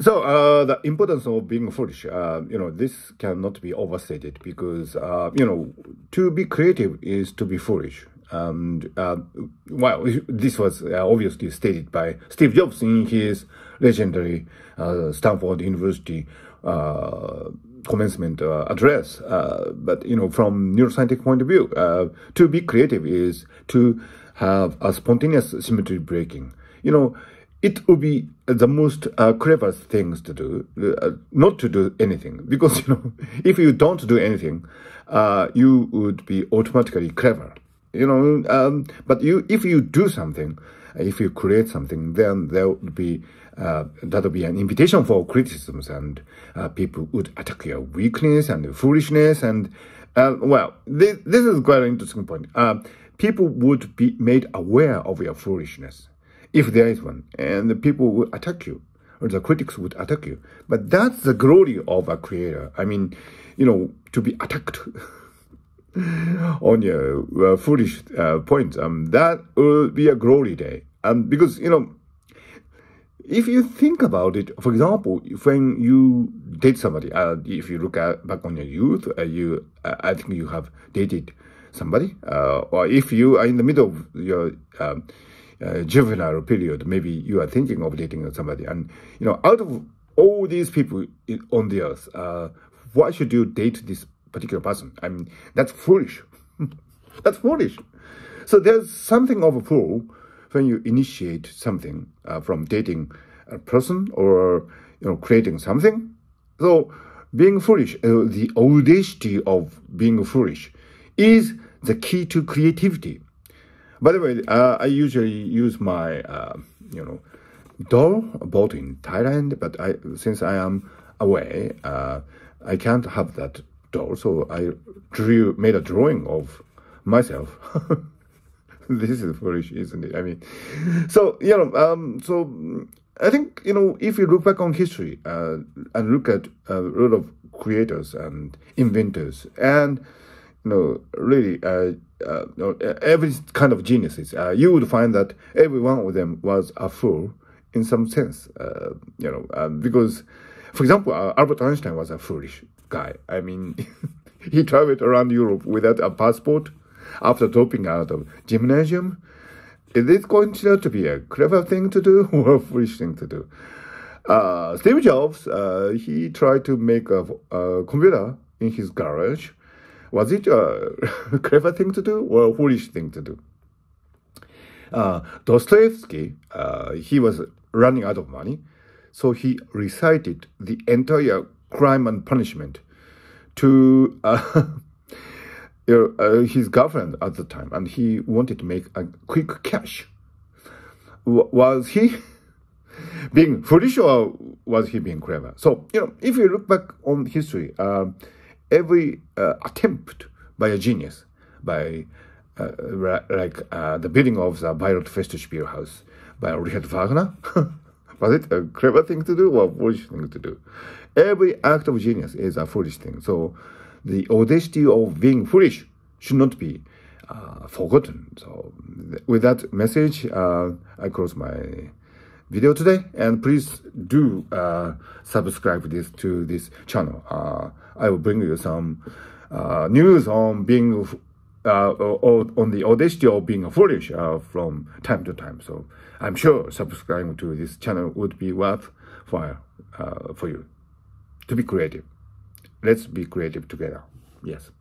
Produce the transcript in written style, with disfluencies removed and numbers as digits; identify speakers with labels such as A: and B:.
A: the importance of being foolish, this cannot be overstated because, to be creative is to be foolish. And, this was obviously stated by Steve Jobs in his legendary Stanford University commencement address. But, from neuroscientific point of view, to be creative is to have a spontaneous symmetry breaking. It would be the most clever things to do, not to do anything. Because, if you don't do anything, you would be automatically clever. But if you do something, if you create something, then that would be an invitation for criticisms, and people would attack your weakness and foolishness. And, this is quite an interesting point. People would be made aware of your foolishness, if there is one, and the people will attack you, or the critics would attack you. But that's the glory of a creator. I mean, to be attacked on your foolish points, that will be a glory day. Because, if you think about it, for example, when you date somebody, if you look back on your youth, I think you have dated somebody, or if you are in the middle of your juvenile period, maybe you are thinking of dating somebody, and out of all these people on the earth, why should you date this particular person? I mean, that's foolish. That's foolish. So there's something of a fool when you initiate something from dating a person or creating something. So being foolish, the audacity of being foolish, is the key to creativity. By the way, I usually use my, doll bought in Thailand, but since I am away, I can't have that doll, so I made a drawing of myself. This is foolish, isn't it? I mean, so I think, if you look back on history and look at a lot of creators and inventors and, really, every kind of geniuses, you would find that every one of them was a fool in some sense, because, for example, Albert Einstein was a foolish guy. I mean, he traveled around Europe without a passport after dropping out of gymnasium. Is this considered to be a clever thing to do or a foolish thing to do? Steve Jobs, he tried to make a computer in his garage. Was it a clever thing to do or a foolish thing to do? Dostoevsky, he was running out of money, so he recited the entire Crime and Punishment to his girlfriend at the time, and he wanted to make a quick cash. Was he being foolish or was he being clever? So, if you look back on history, every attempt by a genius, by the building of the Bayreuth Festspiel house by Richard Wagner, was it a clever thing to do or a foolish thing to do? Every act of genius is a foolish thing. So the audacity of being foolish should not be forgotten. So with that message, I close my video today, and please do subscribe to this channel. I will bring you some news on being on the audacity of being foolish from time to time. So I'm sure subscribing to this channel would be worthwhile for you to be creative. Let's be creative together. Yes.